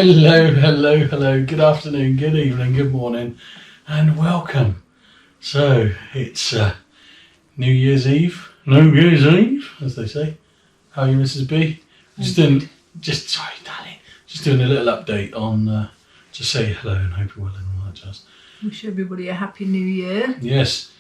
Hello, hello, hello. Good afternoon, good evening, good morning, and welcome. So it's New Year's Eve, as they say. How are you, Mrs. B? Sorry, darling. Just doing a little update on to say hello and hope you're well and all that jazz. Wish everybody a happy New Year. Yes,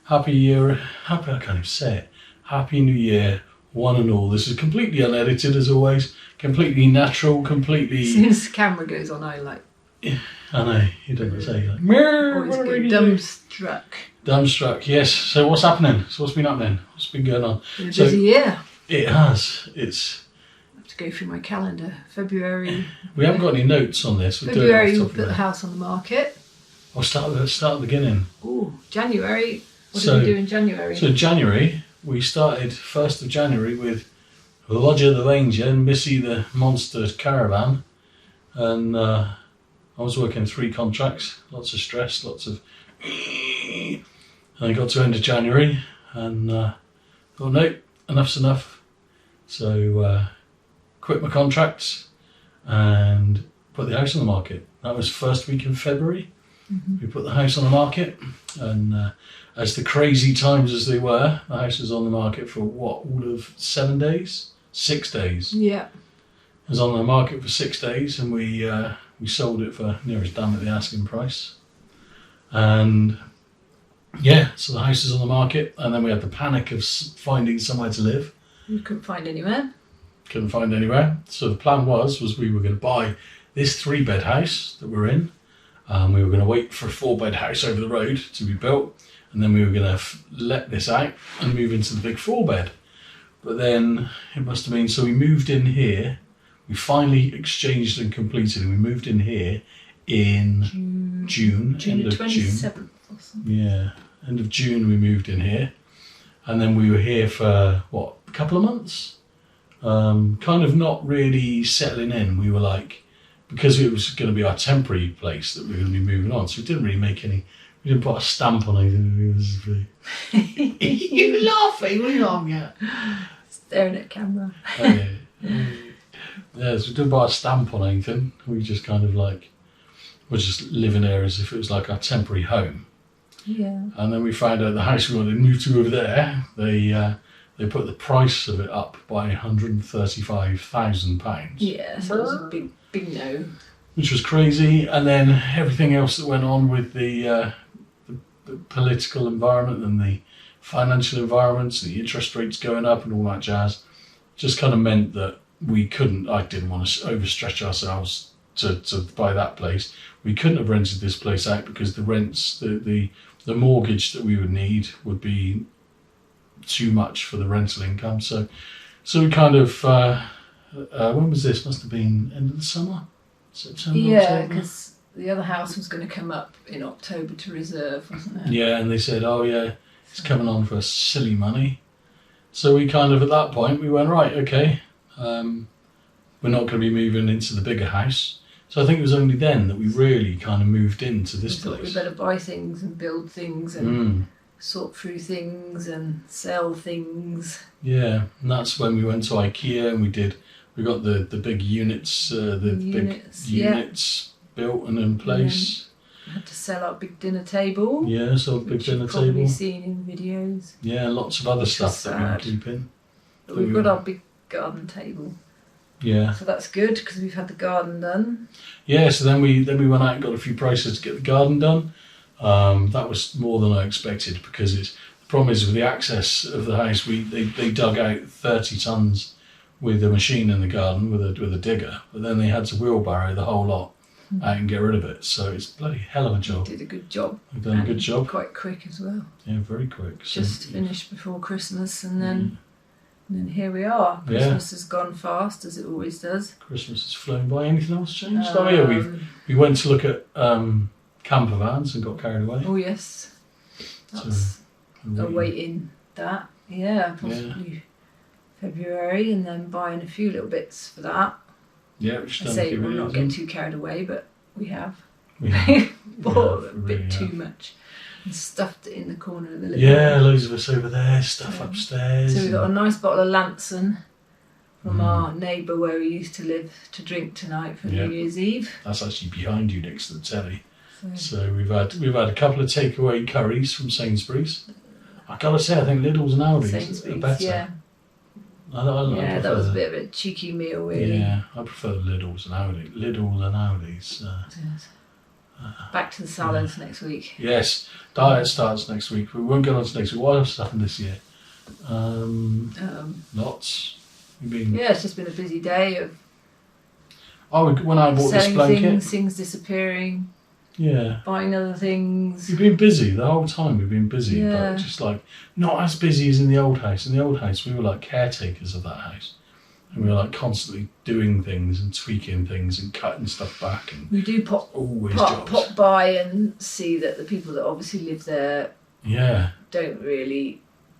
happy year. I can't even say it. Happy New Year, one and all. This is completely unedited as always. Completely natural, completely... As soon as the camera goes on, I like... Yeah, I know, you don't say like... Always get dumbstruck. Dumbstruck, yes. So what's happening? So what's been happening? What's been going on? Been a busy year. It has. It's... I have to go through my calendar. February... We haven't got any notes on this. February we put the house on the market. I'll start at the beginning. Oh, January. What did we do in January? So January, we started 1st of January with Roger the Ranger and Missy the Monster Caravan. And I was working 3 contracts, lots of stress, lots of... And I got to end of January and thought, no, enough's enough. So quit my contracts and put the house on the market. That was first week in February. Mm-hmm. We put the house on the market, and as the crazy times as they were, the house was on the market for all of 7 days? 6 days. Yeah. It was on the market for 6 days, and we sold it for near as damn at the asking price. And yeah, so the house is on the market, and then we had the panic of finding somewhere to live. You couldn't find anywhere. Couldn't find anywhere. So the plan was we were going to buy this 3-bed house that we're in. We were going to wait for a 4-bed house over the road to be built, and then we were going to let this out and move into the big 4-bed. But then it must have been, so we moved in here. We finally exchanged and completed, and we moved in here in June end of 27th June. Or something. Yeah, end of June we moved in here, and then we were here for a couple of months. Kind of not really settling in. We were like, because it was going to be our temporary place that we were going to be moving on, so we didn't really we didn't put a stamp on anything. You laughing? What are you laughing at? Staring at camera. Oh, yeah, so we didn't put a stamp on anything. We just kind of like, we're just living there as if it was like our temporary home. Yeah. And then we found out the house we wanted to move to over there, they put the price of it up by £135,000. Yeah, so it was a big no. Which was crazy. And then everything else that went on with the political environment and the financial environments, the interest rates going up and all that jazz, just kind of meant that I didn't want to overstretch ourselves to buy that place. We couldn't have rented this place out because the rents, the mortgage that we would need would be too much for the rental income. So we kind of when was this? Must have been end of the summer, September. Yeah, because the other house was going to come up in October to reserve, wasn't it? Yeah, and they said, oh yeah, it's coming on for silly money. So we kind of at that point we went, right, okay, we're not going to be moving into the bigger house. So I think it was only then that we really kind of moved into this place. We better buy things and build things and sort through things and sell things. Yeah, and that's when we went to Ikea and we got the big units, units built and in place. We had to sell our big dinner table. Yeah, so a big dinner table. You've probably seen in videos. Yeah, lots of other stuff that we were keeping. But we've got our big garden table. Yeah. So that's good because we've had the garden done. Yeah, so then we went out and got a few prices to get the garden done. That was more than I expected because the problem is with the access of the house, they dug out 30 tons with a machine in the garden with a digger, but then they had to wheelbarrow the whole lot out and get rid of it. So it's a bloody hell of a job. We did a good job. We've done a good job. Quite quick as well. Yeah, very quick. Just finished before Christmas and then here we are. Christmas has gone fast as it always does. Christmas has flown by. Anything else changed? Oh yeah, we went to look at camper vans and got carried away. Oh yes, that's awaiting that. Yeah, possibly February, and then buying a few little bits for that. Yeah, I say we'll not get too carried away, but we have. Bought a bit too much and stuffed it in the corner of the living room. Yeah, loads of us over there, stuff upstairs. So we've got a nice bottle of Lanson from our neighbour where we used to live to drink tonight for New Year's Eve. That's actually behind you next to the telly. So we've had a couple of takeaway curries from Sainsbury's. I gotta say, I think Lidl's and Aldi's are better. Yeah. I That was a bit of a cheeky meal, really. Yeah, I prefer Lidl's and Aldi's. Back to the salads next week. Yes, diet starts next week. We won't get on to next week. What else happened this year? Lots. It's just been a busy day of when I bought this blanket. things disappearing. Yeah. Buying other things. We've been busy the whole time. We've been busy, but just like not as busy as in the old house. In the old house, we were like caretakers of that house, and we were like constantly doing things and tweaking things and cutting stuff back. And we do pop by and see that the people that obviously live there,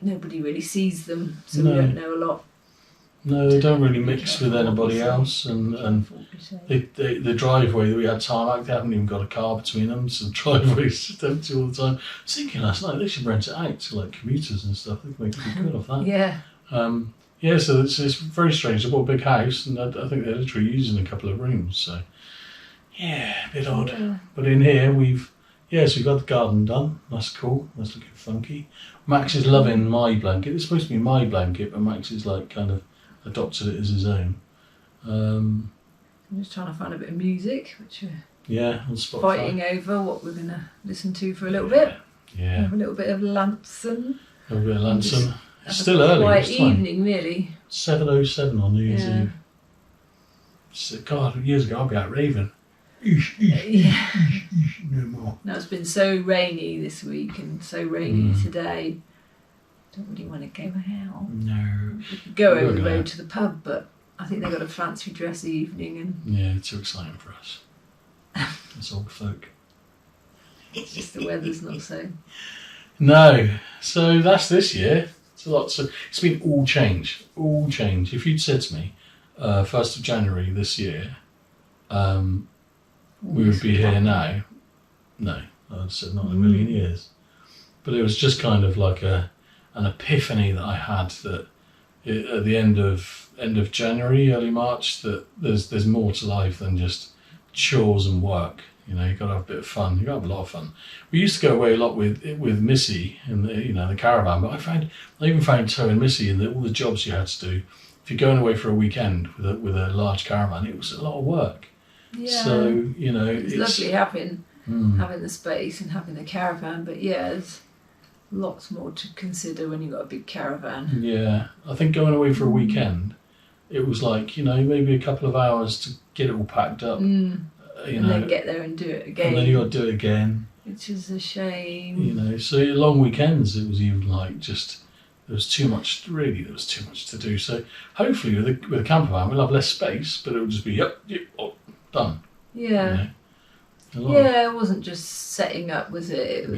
nobody really sees them, so we don't know a lot. No, they don't really mix with anybody else, and the driveway that we had tarmac, they haven't even got a car between them, so the driveway's just empty all the time. I was thinking last night they should rent it out to like commuters and stuff. They could make pretty good off that. So it's very strange. They bought a big house, and I think they're literally using a couple of rooms. So a bit odd. Yeah. But in here we've got the garden done. That's cool. That's looking funky. Max is loving my blanket. It's supposed to be my blanket, but Max is like kind of adopted it as his own. I'm just trying to find a bit of music, which we're on Spotify. Fighting over what we're going to listen to for a little bit. Yeah. Have a little bit of Lanson. It's still early. Quiet evening, really. 7:07 on New Year's Eve. So, God, years ago I'd be out raving. No more. No, it's been so rainy this week and so rainy today. Don't really want to go out. No. We could go over the road to the pub, but I think they've got a fancy dress evening and too exciting for us. It's old folk. It's just the weather's not so. No. So that's this year. It's a lot. So it's been all change. All change. If you'd said to me, 1st of January this year, we would be here now. No, I'd have said not in a million years. But it was just kind of like an epiphany that I had that at the end of January, early March, that there's more to life than just chores and work. You know, you've got to have a bit of fun. You've got to have a lot of fun. We used to go away a lot with Missy in the caravan, but I even found towing Missy in all the jobs you had to do. If you're going away for a weekend with a large caravan, it was a lot of work. Yeah. So it's lovely having the space and having the caravan, but there's lots more to consider when you've got a big caravan. Yeah, I think going away for a weekend, it was like maybe a couple of hours to get it all packed up. And then get there and do it again. And then you got to do it again. Which is a shame. So long weekends, it was even like there was too much to do. So hopefully with a camper van, we'll have less space, but it'll just be done. Yeah. It wasn't just setting up, was it?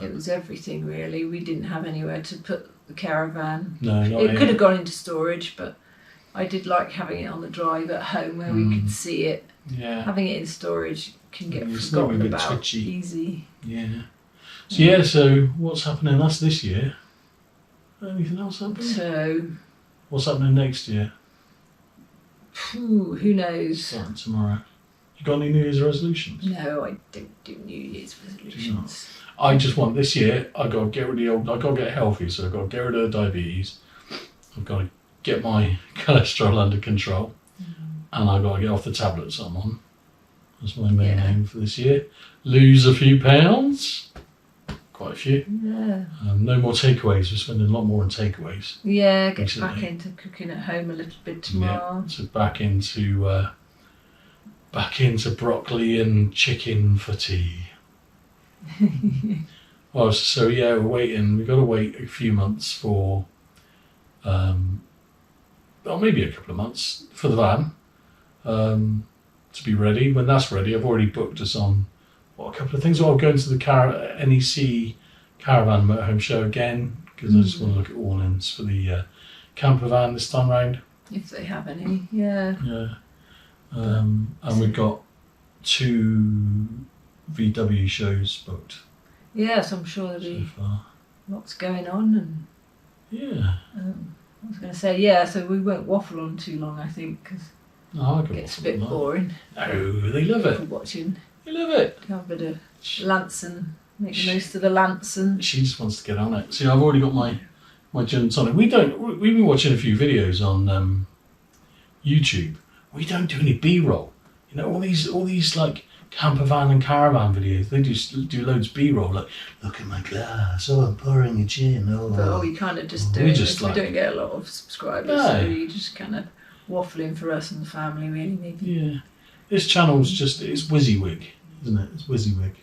It was everything really. We didn't have anywhere to put the caravan. No, it could have gone into storage, but I did like having it on the drive at home where we could see it. Yeah. Having it in storage can get forgotten about twitchy. Easy. Yeah. So what's happening? That's this year. Anything else happening? So what's happening next year? Who knows? Starting tomorrow. You got any New Year's resolutions? No, I don't do New Year's resolutions. I just want this year. I got to get rid of I got to get healthy, so I've got to get rid of the diabetes. I've got to get my cholesterol under control, and I've got to get off the tablets I'm on. That's my main aim for this year. Lose a few pounds, quite a few. Yeah. No more takeaways. We're spending a lot more on takeaways. Yeah, get back into cooking at home a little bit tomorrow. Yeah, so back into broccoli and chicken for tea. Well, so we're waiting. We've got to wait a few months for, maybe a couple of months for the van to be ready. When that's ready, I've already booked us on a couple of things. I'll go into the NEC Caravan Motorhome Show again because I just want to look at awnings for the camper van this time round. If they have any, yeah. Yeah. And we've got 2 VW shows booked. Yes, I'm sure there'll be lots going on, and I was going to say, yeah, so we won't waffle on too long, I think, because I it gets a bit boring. No, they love it. Watching. They love it. Have a bit of Lanson, make the most of the Lanson. She just wants to get on it. See, I've already got my gin and tonic. We've been watching a few videos on YouTube. We don't do any B-roll. You know, all these like camper van and caravan videos. They just do loads of B-roll. Like, look at my glass. Oh, I'm pouring a gin. But we kind of just do it. We don't get a lot of subscribers, so we just kind of waffling for us and the family, really. Maybe. Yeah. This channel's just, it's WYSIWYG, isn't it? It's WYSIWYG.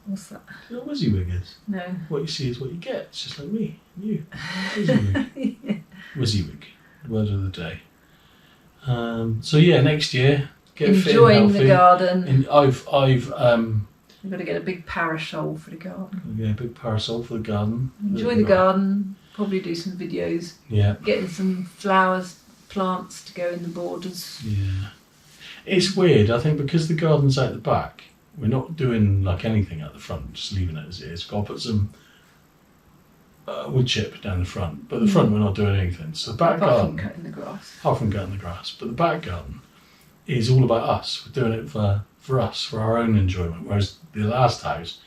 What's that? You know what WYSIWYG is? No. What you see is what you get. It's just like me and you. WYSIWYG. Yeah. WYSIWYG. Word of the day. So yeah, next year, get enjoying fit and the garden. And I've We've got to get a big parasol for the garden. Yeah, a big parasol for the garden. Enjoy the garden. Probably do some videos. Yeah. Getting some flowers, plants to go in the borders. Yeah. It's weird. I think because the garden's out the back, we're not doing like anything at the front. Just leaving it as it is. Got to put some wood chip down the front, but the front we're not doing anything. So the back garden, cutting the grass. apart from cutting the grass, but the back garden is all about us. We're doing it for us, for our own enjoyment. Whereas the last house,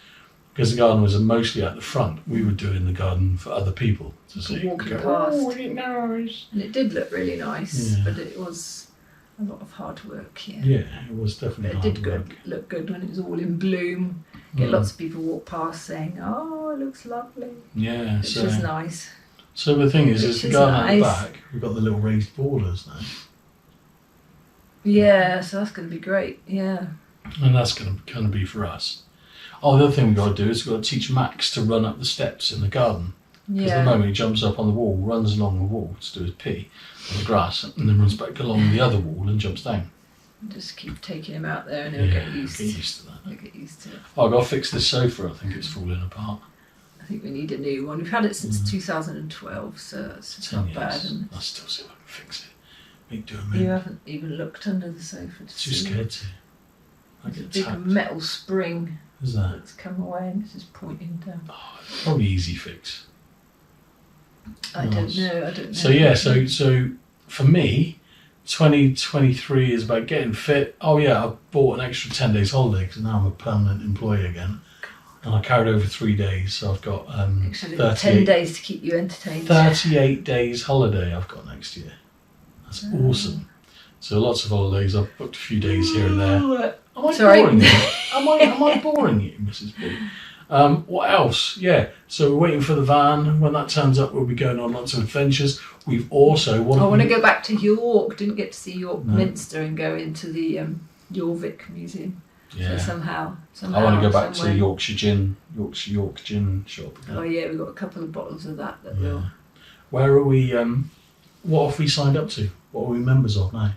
because the garden was mostly at the front, we were doing the garden for other people to see. Walking past. Oh, isn't it nice? And it did look really nice, Yeah. but it was a lot of hard work. Yeah. Yeah, it was definitely But it hard did work. look good when it was all in bloom. Get lots of people walk past saying, "Oh, it looks lovely," Yeah, which was nice. So the thing is Which the is garden at the nice. back, we've got the little raised borders now. Yeah, so that's going to be great. Yeah. And that's going to kind of be for us. Oh, the other thing we've got to do is we've got to teach Max to run up the steps in the garden. Because at the moment he jumps up on the wall, runs along the wall to do his pee on the grass, and then runs back along the other wall and jumps down. Just keep taking him out there and he'll get used to that. He'll get used to it. Oh, I've got to fix this sofa. I think it's falling apart. I think we need a new one. We've had it since 2012, so it's not bad. And I'll still see if I can fix it. you haven't even looked under the sofa to Too see. scared to. I There's a get big tapped. metal spring Is that? that's come away and it's just pointing down. Oh, probably easy fix. I don't know. So yeah, so for me, 2023 is about getting fit. Oh yeah, I bought an extra 10 days holiday because now I'm a permanent employee again, and I carried over 3 days, so I've got 10 days to keep you entertained. 38 days holiday I've got next year. That's awesome. So lots of holidays. I've booked a few days here and there. Am I boring you? Am I boring you, Mrs. B? What else? Yeah, so we're waiting for the van. When that turns up, we'll be going on lots of adventures. We've also I want to go back to York. Didn't get to see York Minster and go into the Jorvik Museum. Yeah. So somehow I want to go back to the York gin shop again. Oh yeah, we've got a couple of bottles of that we'll. Where are we? What have we signed up to? What are we members of now?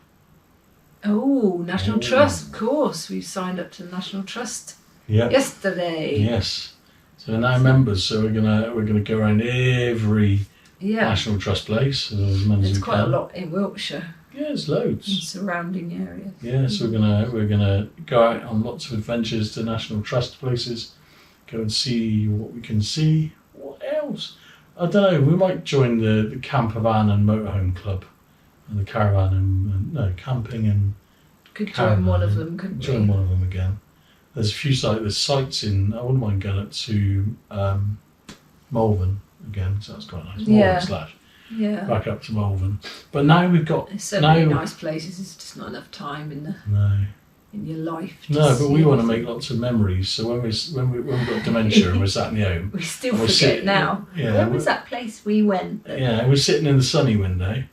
Oh, National Trust, of course. We signed up to the National Trust yesterday. Yes. So we're now members. So we're gonna go around every National Trust place as many as we can. There's quite a lot in Wiltshire. Yeah, there's loads. In surrounding areas. Yeah, so we're gonna go out on lots of adventures to National Trust places. Go and see what we can see. What else? I don't know. We might join the camper van and motorhome club, and the caravan and camping and. Could join one of them, couldn't we? Join one of them again. There's a few sites in. I wouldn't mind going up to Malvern again, so that's quite nice. Malvern / back up to Malvern. But now we've got. There's so many nice places. There's just not enough time in your life. No, but we want to make lots of memories. So when we've got dementia and we're sat in the home, we still forget now. Yeah, where was that place we went? Yeah, we're sitting in the sunny window.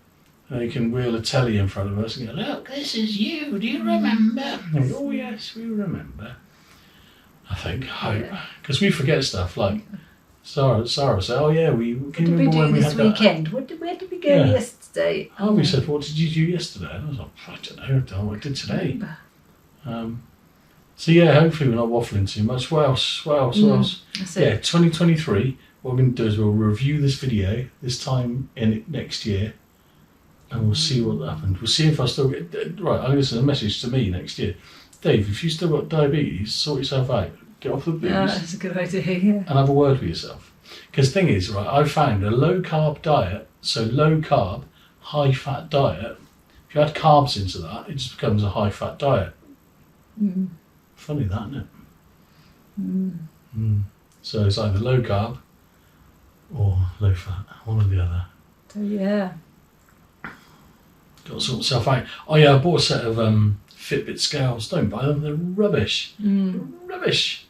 And you can wheel a telly in front of us and go, look, this is you. Do you remember? And we go, oh yes, we remember. I hope, because we forget stuff like. Sarah said, "Oh yeah, we can remember we do when this we had weekend? Where did we go yesterday?" Harvey said, "What did you do yesterday?" And I was like, "I don't know what I did today." So yeah, hopefully we're not waffling too much. What else? Yeah, 2023. What we're going to do is we'll review this video this time in next year, and we'll see what happened. We'll see if I still get right. I'm going to send a message to me next year, Dave. If you still got diabetes, sort yourself out. Get off the booze. Yeah, that's a good idea, yeah. And have a word with yourself. Because the thing is, right, I found a low carb diet, so low carb, high fat diet, if you add carbs into that, it just becomes a high fat diet. Mm. Funny that, isn't it? Mm. Mm. So it's either low carb or low fat, one or the other. So yeah. Got to sort myself out. Oh yeah, I bought a set of Fitbit scales. Don't buy them, they're rubbish. Rubbish.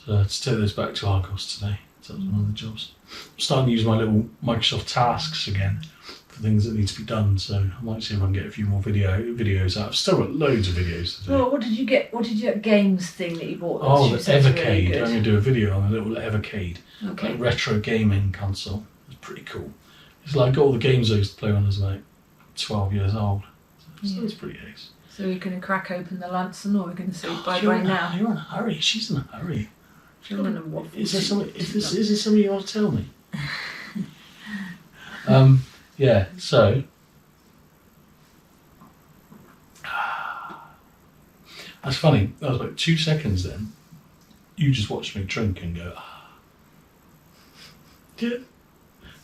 So I had to take those back to Argos today. So that was one of the jobs. I'm starting to use my little Microsoft tasks again for things that need to be done. So I might see if I can get a few more videos out. I've still got loads of videos to do. Well, what did you get? What did you get? Games thing that you bought? Oh, the Evercade. Really I'm going to do a video on the little Evercade. Okay. Like retro gaming console. It's pretty cool. It's like all the games I used to play when I was like 12 years old. So it's pretty ace. So we're going to crack open the Lanson, or we're going to say bye You're now? You're in a hurry. She's in a hurry. Waffle. Is there something you want to tell me? Yeah, so that's funny. That was like 2 seconds then. You just watched me drink and go, yeah.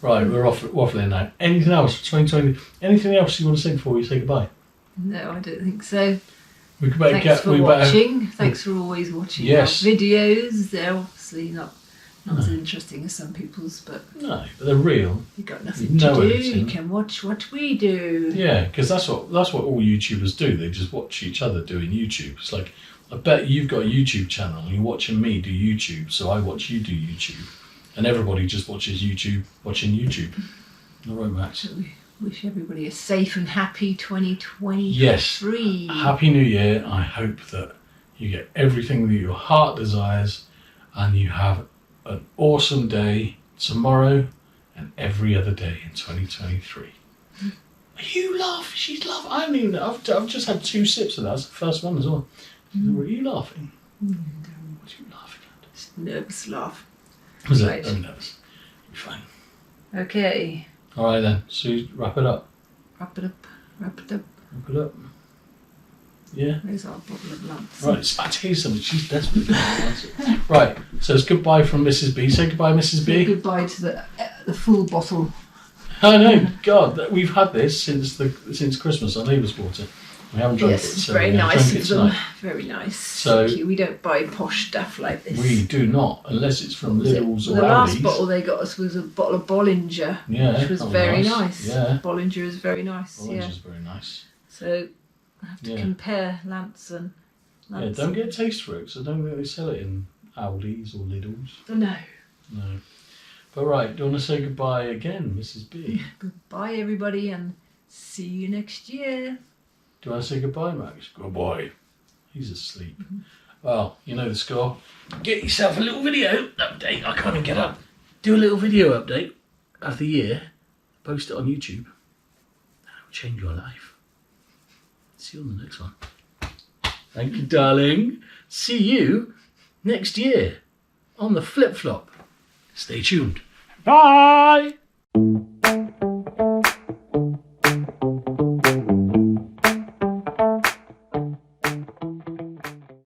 Right, we're off waffling now. Anything else for 2020? Anything else you want to say before we say goodbye? No, I don't think so. Thanks for watching. Thanks for always watching our videos. They're obviously not as interesting as some people's, but no, but they're real. You've got nothing to do. You can watch what we do. Yeah, because that's what all YouTubers do. They just watch each other doing YouTube. It's like, I bet you've got a YouTube channel and you're watching me do YouTube, so I watch you do YouTube, and everybody just watches YouTube watching YouTube. All right, Max. So we wish everybody a safe and happy 2023. Yes. Happy New Year. I hope that you get everything that your heart desires and you have an awesome day tomorrow and every other day in 2023. Are you laughing? She's laughing. I mean, I've just had 2 sips of that. That's the first one as well. Were you laughing? What are you laughing at? Just a nervous laugh. Was it? I'm nervous. You're fine. Okay. All right then. So wrap it up. Wrap it up. Wrap it up. Wrap it up. Yeah. There's our bottle of Lance. Right, it's about to hear something. She's desperate. Right, so it's goodbye from Mrs. B. Say goodbye, Mrs. B. Say goodbye to the full bottle. I know, God, we've had this since Christmas. Our neighbours bought it. We haven't drunk it. Yes, So very nice of them. tonight. Very nice. So thank you. We don't buy posh stuff like this. We do not, unless it's from Lidl's or Aldi's. The last bottle they got us was a bottle of Bollinger, which was very nice. Yeah. Bollinger is very nice. Bollinger's very nice. So I have to compare Lance and Yeah, don't get a taste for it, because I don't think they sell it in Aldi's or Lidl's. No. No. But right, do you want to say goodbye again, Mrs. B? Goodbye, everybody, and see you next year. Do you want to say goodbye, Max? Goodbye. He's asleep. Well, you know the score. Get yourself a little video update. I can't even get up. Do a little video update of the year. Post it on YouTube. That'll change your life. See you on the next one. Thank you, darling. See you next year on the Flip Flop. Stay tuned. Bye!